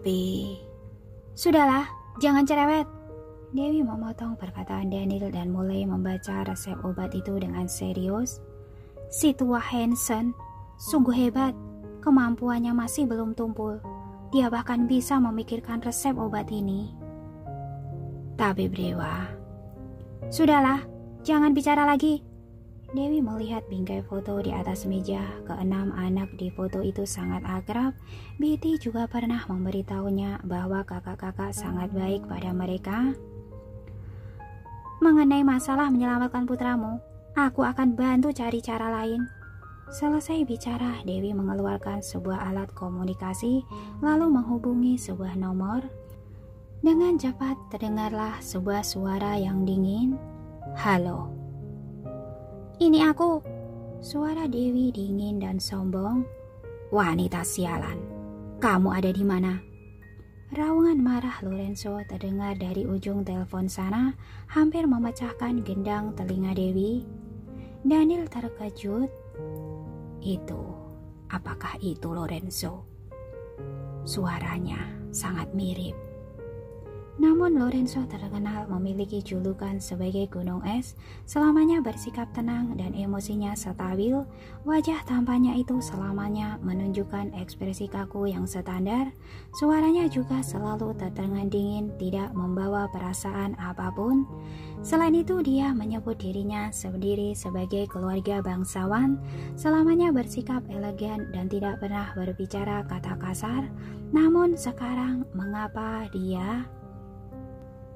Tapi, sudahlah, jangan cerewet. Dewi memotong perkataan Daniel dan mulai membaca resep obat itu dengan serius. Si tua Hansen sungguh hebat, kemampuannya masih belum tumpul. Dia bahkan bisa memikirkan resep obat ini. Tapi Brewa, sudahlah, jangan bicara lagi. Dewi melihat bingkai foto di atas meja. Keenam anak di foto itu sangat akrab. Betty juga pernah memberitahunya bahwa kakak-kakak sangat baik pada mereka. Mengenai masalah menyelamatkan putramu, aku akan bantu cari cara lain. Selesai bicara, Dewi mengeluarkan sebuah alat komunikasi lalu menghubungi sebuah nomor. Dengan cepat terdengarlah sebuah suara yang dingin. Halo. Ini aku. Suara Dewi dingin dan sombong. Wanita sialan, kamu ada di mana? Raungan marah Lorenzo terdengar dari ujung telepon sana, hampir memecahkan gendang telinga Dewi. Daniel terkejut. Apakah itu Lorenzo? Suaranya sangat mirip. Namun Lorenzo terkenal memiliki julukan sebagai gunung es, selamanya bersikap tenang dan emosinya stabil. Wajah tampannya itu selamanya menunjukkan ekspresi kaku yang standar. Suaranya juga selalu terdengar dingin, tidak membawa perasaan apapun. Selain itu dia menyebut dirinya sendiri sebagai keluarga bangsawan, selamanya bersikap elegan dan tidak pernah berbicara kata kasar. Namun sekarang mengapa dia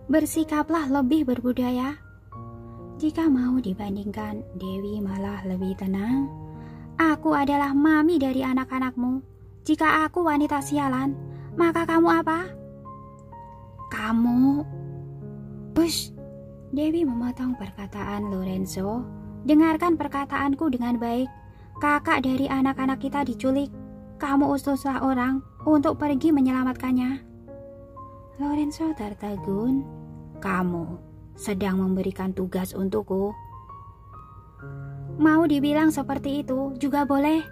bersikaplah lebih berbudaya? Jika mau dibandingkan, Dewi malah lebih tenang. Aku adalah mami dari anak-anakmu. Jika aku wanita sialan, maka kamu apa? Kamu... Hush! Dewi memotong perkataan Lorenzo. Dengarkan perkataanku dengan baik. Kakak dari anak-anak kita diculik. Kamu utuslah orang untuk pergi menyelamatkannya. Lorenzo tertegun. Kamu sedang memberikan tugas untukku. Mau dibilang seperti itu juga boleh.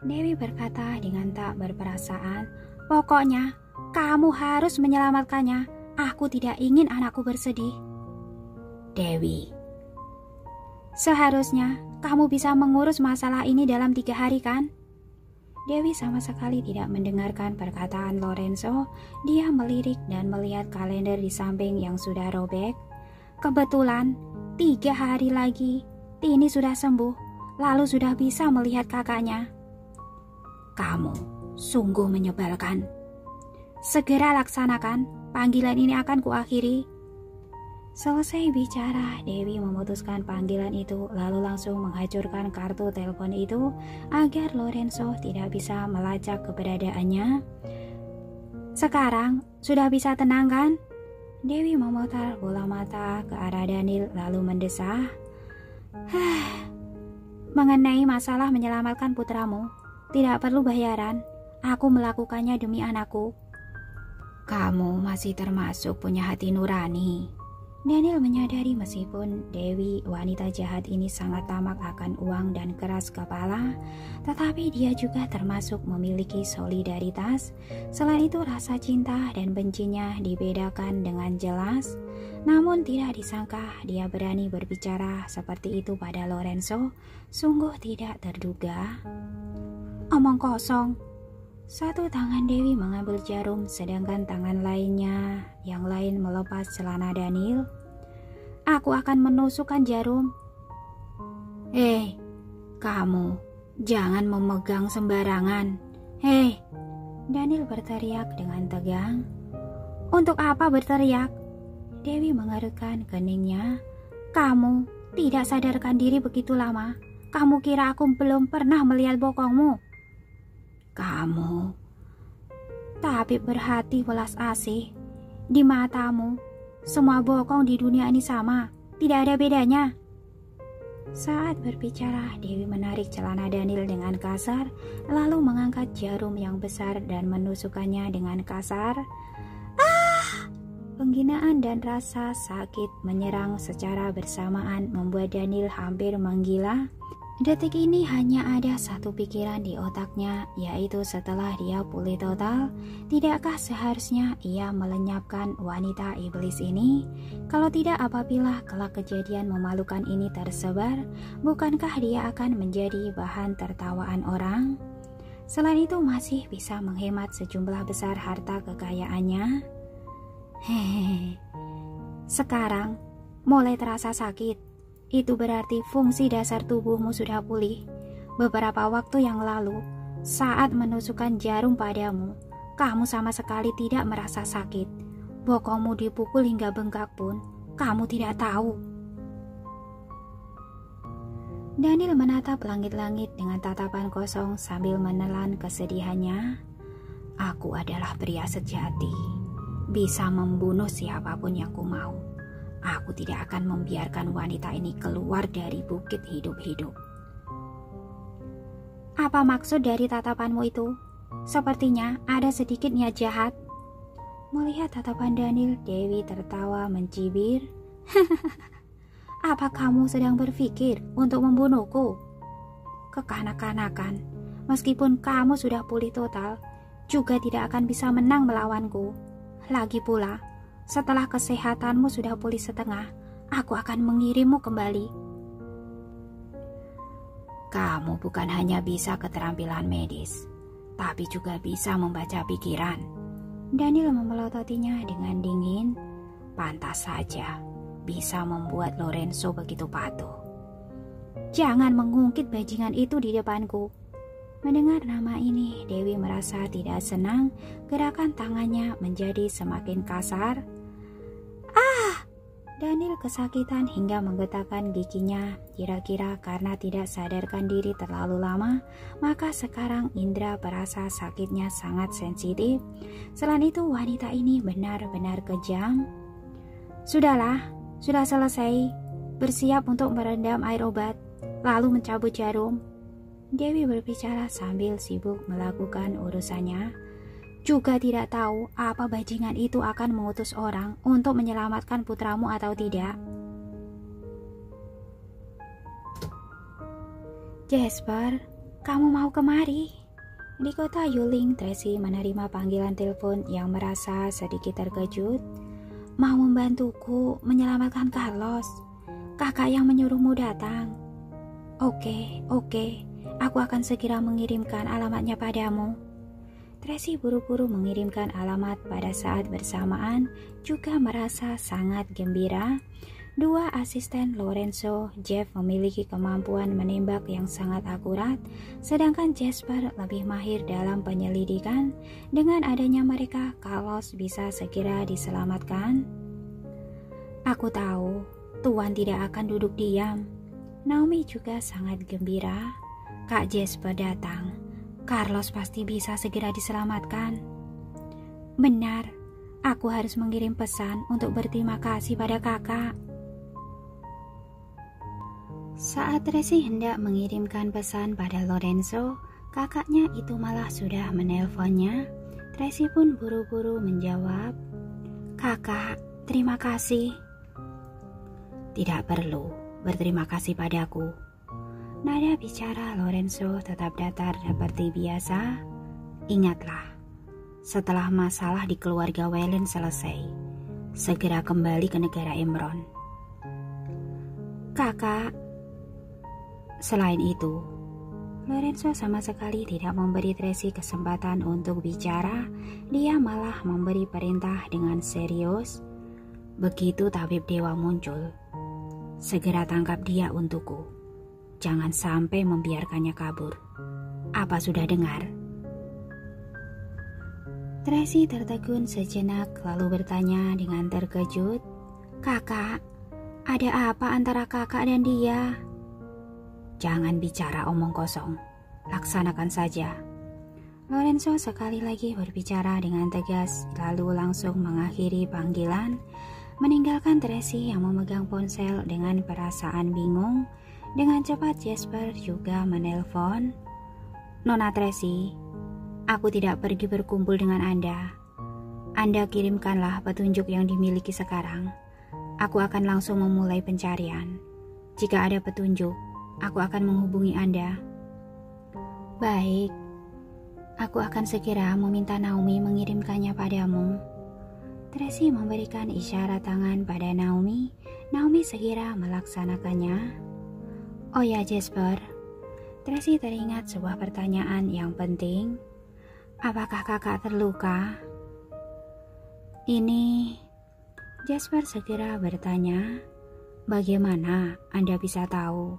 Dewi berkata dengan tak berperasaan. Pokoknya kamu harus menyelamatkannya. Aku tidak ingin anakku bersedih. Dewi, seharusnya kamu bisa mengurus masalah ini dalam 3 hari kan? Dewi sama sekali tidak mendengarkan perkataan Lorenzo. Dia melirik dan melihat kalender di samping yang sudah robek. Kebetulan 3 hari lagi Tini sudah sembuh, lalu sudah bisa melihat kakaknya. Kamu sungguh menyebalkan. Segera laksanakan, panggilan ini akan kuakhiri. Selesai bicara, Dewi memutuskan panggilan itu lalu langsung menghancurkan kartu telepon itu agar Lorenzo tidak bisa melacak keberadaannya. Sekarang sudah bisa tenang kan? Dewi memutar bola mata ke arah Daniel lalu mendesah. Mengenai masalah menyelamatkan putramu, tidak perlu bayaran. Aku melakukannya demi anakku. Kamu masih termasuk punya hati nurani. Daniel menyadari meskipun Dewi wanita jahat ini sangat tamak akan uang dan keras kepala, tetapi dia juga termasuk memiliki solidaritas. Selain itu rasa cinta dan bencinya dibedakan dengan jelas. Namun tidak disangka dia berani berbicara seperti itu pada Lorenzo. Sungguh tidak terduga. Omong kosong. Satu tangan Dewi mengambil jarum, sedangkan tangan lainnya yang lain melepas celana Daniel. Aku akan menusukkan jarum. Kamu jangan memegang sembarangan. Daniel berteriak dengan tegang. Untuk apa berteriak? Dewi mengerutkan keningnya. Kamu tidak sadarkan diri begitu lama. Kamu kira aku belum pernah melihat bokongmu? Kamu tapi berhati welas asih. Di matamu semua bokong di dunia ini sama, tidak ada bedanya. Saat berbicara, Dewi menarik celana Daniel dengan kasar, lalu mengangkat jarum yang besar dan menusukkannya dengan kasar. Penghinaan dan rasa sakit menyerang secara bersamaan membuat Daniel hampir menggila. Detik ini hanya ada satu pikiran di otaknya, yaitu setelah dia pulih total, tidakkah seharusnya ia melenyapkan wanita iblis ini? Kalau tidak, apabila kelak kejadian memalukan ini tersebar, bukankah dia akan menjadi bahan tertawaan orang? Selain itu masih bisa menghemat sejumlah besar harta kekayaannya. Hehehe. Sekarang mulai terasa sakit. Itu berarti fungsi dasar tubuhmu sudah pulih. Beberapa waktu yang lalu, saat menusukkan jarum padamu, kamu sama sekali tidak merasa sakit. Bokongmu dipukul hingga bengkak pun, kamu tidak tahu. Daniel menatap langit-langit dengan tatapan kosong sambil menelan kesedihannya. Aku adalah pria sejati, bisa membunuh siapapun yang ku mau. Aku tidak akan membiarkan wanita ini keluar dari bukit hidup-hidup. Apa maksud dari tatapanmu itu? Sepertinya ada sedikit niat jahat. Melihat tatapan Daniel, Dewi tertawa mencibir. Apa kamu sedang berpikir untuk membunuhku? Kekanak-kanakan, meskipun kamu sudah pulih total, juga tidak akan bisa menang melawanku. Lagi pula, setelah kesehatanmu sudah pulih setengah, aku akan mengirimmu kembali. Kamu bukan hanya bisa keterampilan medis, tapi juga bisa membaca pikiran. Daniel memelototinya dengan dingin. Pantas saja bisa membuat Lorenzo begitu patuh. Jangan mengungkit bajingan itu di depanku. Mendengar nama ini, Dewi merasa tidak senang. Gerakan tangannya menjadi semakin kasar. Daniel kesakitan hingga menggetakkan giginya. Kira-kira karena tidak sadarkan diri terlalu lama, maka sekarang indera perasa sakitnya sangat sensitif. Selain itu, wanita ini benar-benar kejam. Sudahlah, sudah selesai. Bersiap untuk merendam air obat, lalu mencabut jarum. Dewi berbicara sambil sibuk melakukan urusannya. Juga tidak tahu apa bajingan itu akan mengutus orang untuk menyelamatkan putramu atau tidak. Jasper, kamu mau kemari? Di kota Yuling, Tracy menerima panggilan telepon yang merasa sedikit terkejut. Mau membantuku menyelamatkan Carlos, kakak yang menyuruhmu datang. Oke, aku akan segera mengirimkan alamatnya padamu. Tracy buru-buru mengirimkan alamat. Pada saat bersamaan juga merasa sangat gembira. Dua asisten Lorenzo, Jeff memiliki kemampuan menembak yang sangat akurat, sedangkan Jasper lebih mahir dalam penyelidikan. Dengan adanya mereka, Carlos bisa segera diselamatkan. Aku tahu Tuan tidak akan duduk diam. Naomi juga sangat gembira. Kak Jasper datang. Carlos pasti bisa segera diselamatkan. Benar, aku harus mengirim pesan untuk berterima kasih pada kakak. Saat Tracy hendak mengirimkan pesan pada Lorenzo, kakaknya itu malah sudah menelponnya. Tracy pun buru-buru menjawab, "Kakak, terima kasih." "Tidak perlu berterima kasih padaku." Nada bicara Lorenzo tetap datar seperti biasa. "Ingatlah, setelah masalah di keluarga Wellen selesai, segera kembali ke negara Emron." "Kakak." Selain itu, Lorenzo sama sekali tidak memberi Tracy kesempatan untuk bicara. Dia malah memberi perintah dengan serius. "Begitu tabib dewa muncul, segera tangkap dia untukku. Jangan sampai membiarkannya kabur. Apa sudah dengar?" Tracy tertegun sejenak lalu bertanya dengan terkejut, "Kakak, ada apa antara kakak dan dia?" "Jangan bicara omong kosong. Laksanakan saja." Lorenzo sekali lagi berbicara dengan tegas, lalu langsung mengakhiri panggilan, meninggalkan Tracy yang memegang ponsel dengan perasaan bingung. Dengan cepat Jasper juga menelpon. "Nona Tracy, aku tidak pergi berkumpul dengan Anda. Anda kirimkanlah petunjuk yang dimiliki sekarang. Aku akan langsung memulai pencarian. Jika ada petunjuk, aku akan menghubungi Anda. Baik, aku akan segera meminta Naomi mengirimkannya padamu. Tracy memberikan isyarat tangan pada Naomi. Naomi segera melaksanakannya. Oh ya Jasper, Tracy teringat sebuah pertanyaan yang penting. Apakah kakak terluka? Ini, Jasper segera bertanya. Bagaimana Anda bisa tahu?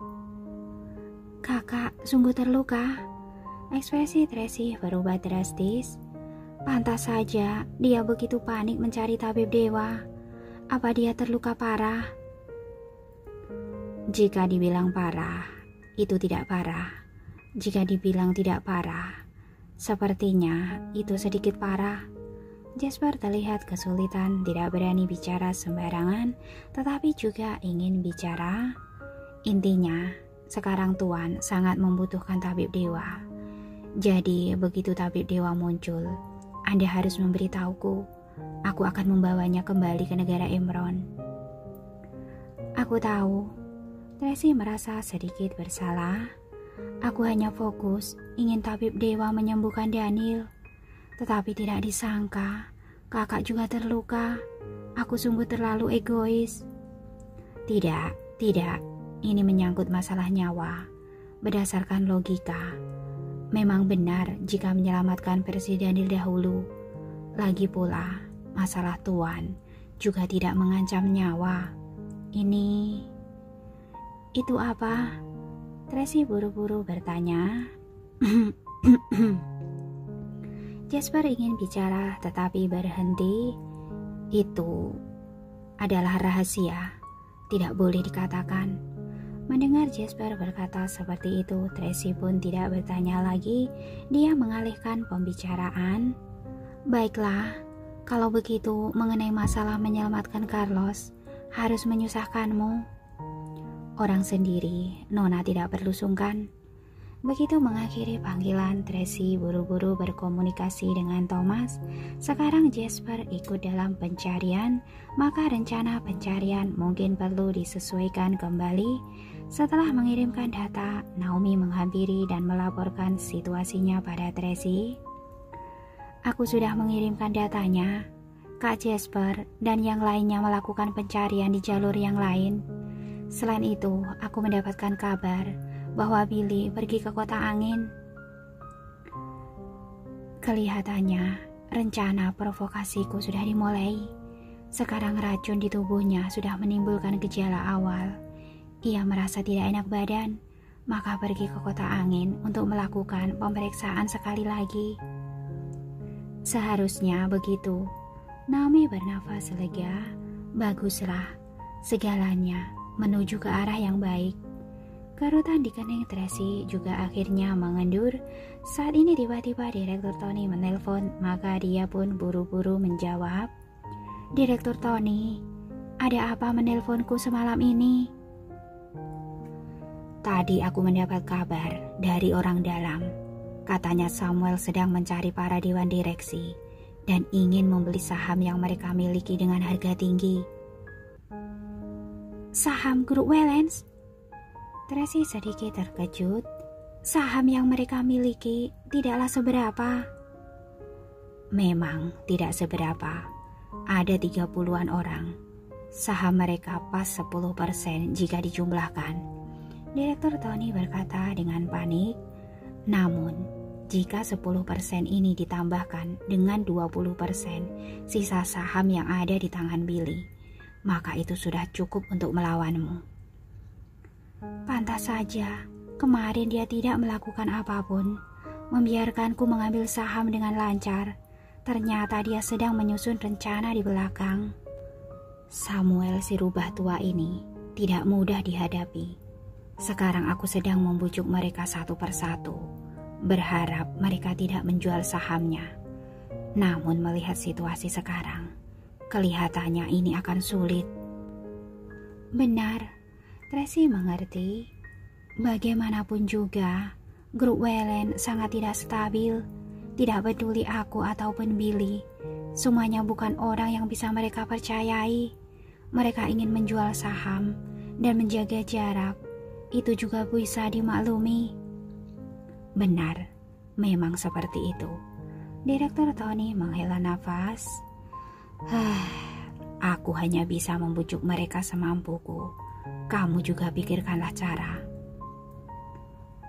Kakak sungguh terluka. Ekspresi Tracy berubah drastis. Pantas saja dia begitu panik mencari tabib dewa. Apa dia terluka parah? Jika dibilang parah, itu tidak parah. Jika dibilang tidak parah, sepertinya itu sedikit parah. Jasper terlihat kesulitan, tidak berani bicara sembarangan, tetapi juga ingin bicara. Intinya, sekarang Tuan sangat membutuhkan tabib dewa. Jadi, begitu tabib dewa muncul, Anda harus memberitahuku. Aku akan membawanya kembali ke negara Emron. Aku tahu, Tracy merasa sedikit bersalah. Aku hanya fokus ingin tabib dewa menyembuhkan Daniel. Tetapi tidak disangka, kakak juga terluka. Aku sungguh terlalu egois. Tidak. Ini menyangkut masalah nyawa. Berdasarkan logika, memang benar jika menyelamatkan Presiden dahulu. Lagi pula, masalah Tuan juga tidak mengancam nyawa. Itu apa? Tracy buru-buru bertanya. Jasper ingin bicara tetapi berhenti. Itu adalah rahasia, tidak boleh dikatakan. Mendengar Jasper berkata seperti itu, Tracy pun tidak bertanya lagi. Dia mengalihkan pembicaraan. Baiklah, kalau begitu mengenai masalah menyelamatkan Carlos, harus menyusahkanmu. Orang sendiri, Nona tidak perlu sungkan. Begitu mengakhiri panggilan, Tracy buru-buru berkomunikasi dengan Thomas. Sekarang Jasper ikut dalam pencarian, maka rencana pencarian mungkin perlu disesuaikan kembali. Setelah mengirimkan data, Naomi menghampiri dan melaporkan situasinya pada Tracy. Aku sudah mengirimkan datanya. Kak Jasper dan yang lainnya melakukan pencarian di jalur yang lain. Selain itu, aku mendapatkan kabar bahwa Billy pergi ke Kota Angin. Kelihatannya rencana provokasiku sudah dimulai. Sekarang racun di tubuhnya sudah menimbulkan gejala awal. Ia merasa tidak enak badan, maka pergi ke Kota Angin untuk melakukan pemeriksaan sekali lagi. Seharusnya begitu. Naomi bernafas lega. Baguslah, segalanya menuju ke arah yang baik. Kerutan di kening Tracy juga akhirnya mengendur. Saat ini tiba-tiba Direktur Tony menelpon, maka dia pun buru-buru menjawab. Direktur Tony, ada apa menelponku semalam ini? Tadi aku mendapat kabar dari orang dalam. Katanya Samuel sedang mencari para dewan direksi dan ingin membeli saham yang mereka miliki dengan harga tinggi. Saham grup Wellens? Tracy sedikit terkejut. Saham yang mereka miliki tidaklah seberapa. Memang tidak seberapa. Ada 30-an orang. Saham mereka pas 10% jika dijumlahkan. Direktur Tony berkata dengan panik. Namun, jika 10% ini ditambahkan dengan 20% sisa saham yang ada di tangan Billy, maka itu sudah cukup untuk melawanmu. Pantas saja, kemarin dia tidak melakukan apapun, membiarkanku mengambil saham dengan lancar. Ternyata dia sedang menyusun rencana di belakang. Samuel si rubah tua ini tidak mudah dihadapi. Sekarang aku sedang membujuk mereka satu persatu, berharap mereka tidak menjual sahamnya. Namun melihat situasi sekarang, kelihatannya ini akan sulit. Benar, Tracy mengerti. Bagaimanapun juga, grup Wellen sangat tidak stabil. Tidak peduli aku ataupun Billy, semuanya bukan orang yang bisa mereka percayai. Mereka ingin menjual saham dan menjaga jarak. itu juga bisa dimaklumi. Benar, memang seperti itu. Direktur Tony menghela nafas. Aku hanya bisa membujuk mereka semampuku. Kamu juga pikirkanlah cara.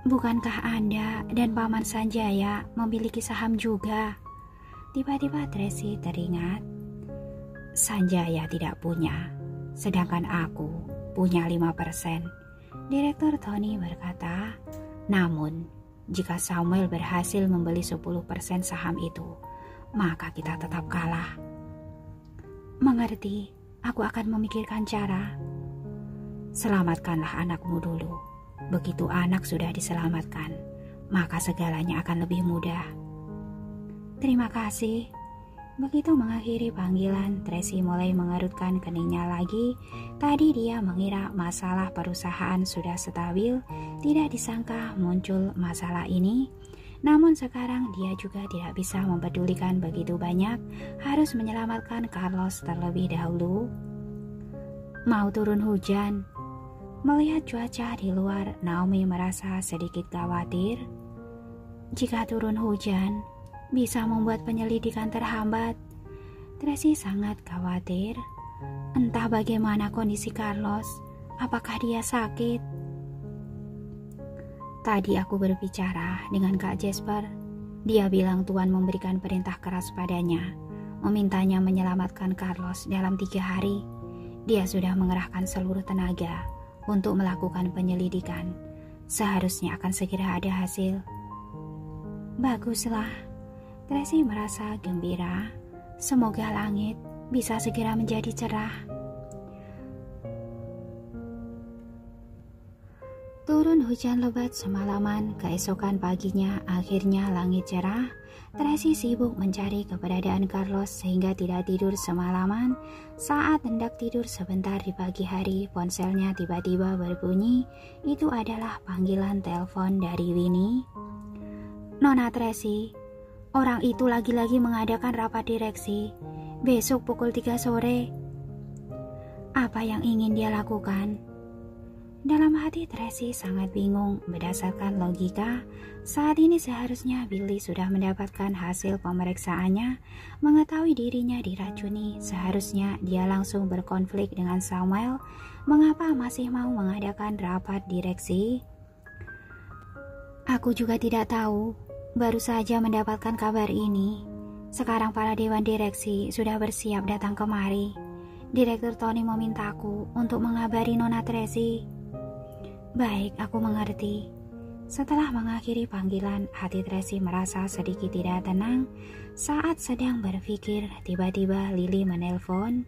Bukankah Anda dan Paman Sanjaya memiliki saham juga? Tiba-tiba Tracy teringat. Sanjaya tidak punya, sedangkan aku punya 5%. Direktur Tony berkata, namun jika Samuel berhasil membeli 10% saham itu, maka kita tetap kalah. Mengerti, aku akan memikirkan cara. Selamatkanlah anakmu dulu. Begitu anak sudah diselamatkan, maka segalanya akan lebih mudah. Terima kasih. Begitu mengakhiri panggilan, Tracy mulai mengerutkan keningnya lagi. Tadi dia mengira masalah perusahaan sudah stabil, tidak disangka muncul masalah ini. Namun sekarang dia juga tidak bisa mempedulikan begitu banyak, harus menyelamatkan Carlos terlebih dahulu. Mau turun hujan. Melihat cuaca di luar, Naomi merasa sedikit khawatir. Jika turun hujan, bisa membuat penyelidikan terhambat. Tracy sangat khawatir. Entah bagaimana kondisi Carlos, apakah dia sakit? Tadi aku berbicara dengan Kak Jasper. Dia bilang Tuan memberikan perintah keras padanya, memintanya menyelamatkan Carlos dalam 3 hari. Dia sudah mengerahkan seluruh tenaga untuk melakukan penyelidikan. Seharusnya akan segera ada hasil. Baguslah. Tracy merasa gembira. Semoga langit bisa segera menjadi cerah. Turun hujan lebat semalaman, keesokan paginya akhirnya langit cerah. Tracy sibuk mencari keberadaan Carlos sehingga tidak tidur semalaman. Saat hendak tidur sebentar di pagi hari, ponselnya tiba-tiba berbunyi. Itu adalah panggilan telepon dari Winnie. Nona Tracy, orang itu lagi-lagi mengadakan rapat direksi. Besok pukul 3 sore. Apa yang ingin dia lakukan? Dalam hati Tracy sangat bingung. Berdasarkan logika, saat ini seharusnya Billy sudah mendapatkan hasil pemeriksaannya. Mengetahui dirinya diracuni, seharusnya dia langsung berkonflik dengan Samuel. Mengapa masih mau mengadakan rapat direksi? Aku juga tidak tahu. Baru saja mendapatkan kabar ini. Sekarang para dewan direksi sudah bersiap datang kemari. Direktur Tony memintaku untuk mengabari Nona Tracy. Baik, aku mengerti. Setelah mengakhiri panggilan, hati Tracy merasa sedikit tidak tenang. Saat sedang berpikir, tiba-tiba Lily menelpon.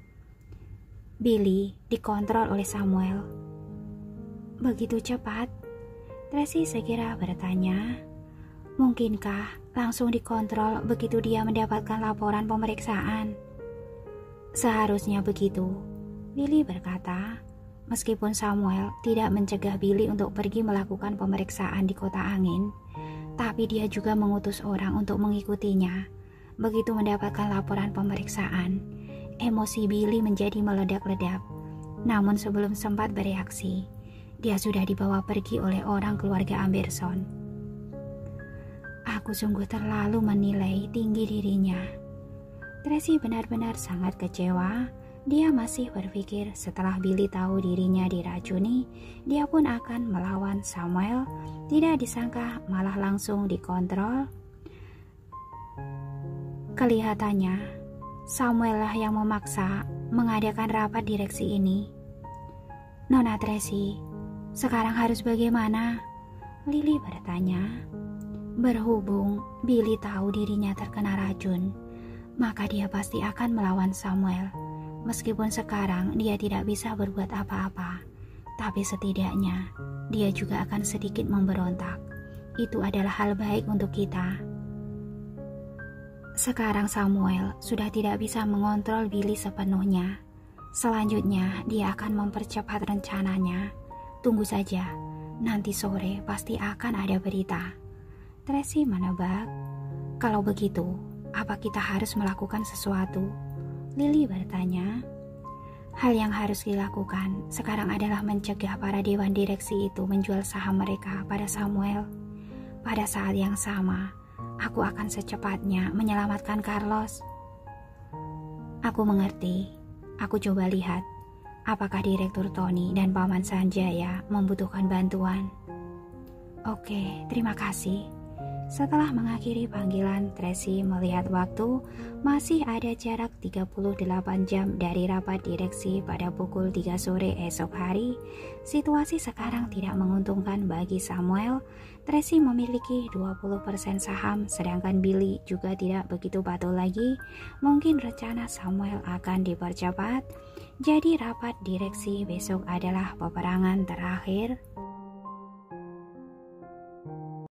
Billy dikontrol oleh Samuel. Begitu cepat? Tracy segera bertanya. Mungkinkah langsung dikontrol begitu dia mendapatkan laporan pemeriksaan? Seharusnya begitu, Lily berkata. Meskipun Samuel tidak mencegah Billy untuk pergi melakukan pemeriksaan di Kota Angin, tapi dia juga mengutus orang untuk mengikutinya. Begitu mendapatkan laporan pemeriksaan, emosi Billy menjadi meledak-ledak. Namun sebelum sempat bereaksi, dia sudah dibawa pergi oleh orang keluarga Amberson. Aku sungguh terlalu menilai tinggi dirinya. Tracy benar-benar sangat kecewa. Dia masih berpikir setelah Billy tahu dirinya diracuni, dia pun akan melawan Samuel. Tidak disangka malah langsung dikontrol. Kelihatannya Samuel lah yang memaksa mengadakan rapat direksi ini. Nona Tracy, sekarang harus bagaimana? Lily bertanya. Berhubung Billy tahu dirinya terkena racun, maka dia pasti akan melawan Samuel. Meskipun sekarang dia tidak bisa berbuat apa-apa, tapi setidaknya dia juga akan sedikit memberontak. Itu adalah hal baik untuk kita. Sekarang Samuel sudah tidak bisa mengontrol Billy sepenuhnya. Selanjutnya dia akan mempercepat rencananya. Tunggu saja, nanti sore pasti akan ada berita. Tracy menebak. Kalau begitu, apa kita harus melakukan sesuatu? Lily bertanya. Hal yang harus dilakukan sekarang adalah mencegah para dewan direksi itu menjual saham mereka pada Samuel. Pada saat yang sama, aku akan secepatnya menyelamatkan Carlos. Aku mengerti. Aku coba lihat apakah Direktur Tony dan Paman Sanjaya membutuhkan bantuan. Oke, terima kasih. Setelah mengakhiri panggilan, Tracy melihat waktu masih ada jarak 38 jam dari rapat direksi pada pukul 3 sore esok hari. Situasi sekarang tidak menguntungkan bagi Samuel. Tracy memiliki 20% saham, sedangkan Billy juga tidak begitu patuh lagi. Mungkin rencana Samuel akan dipercepat. Jadi rapat direksi besok adalah peperangan terakhir.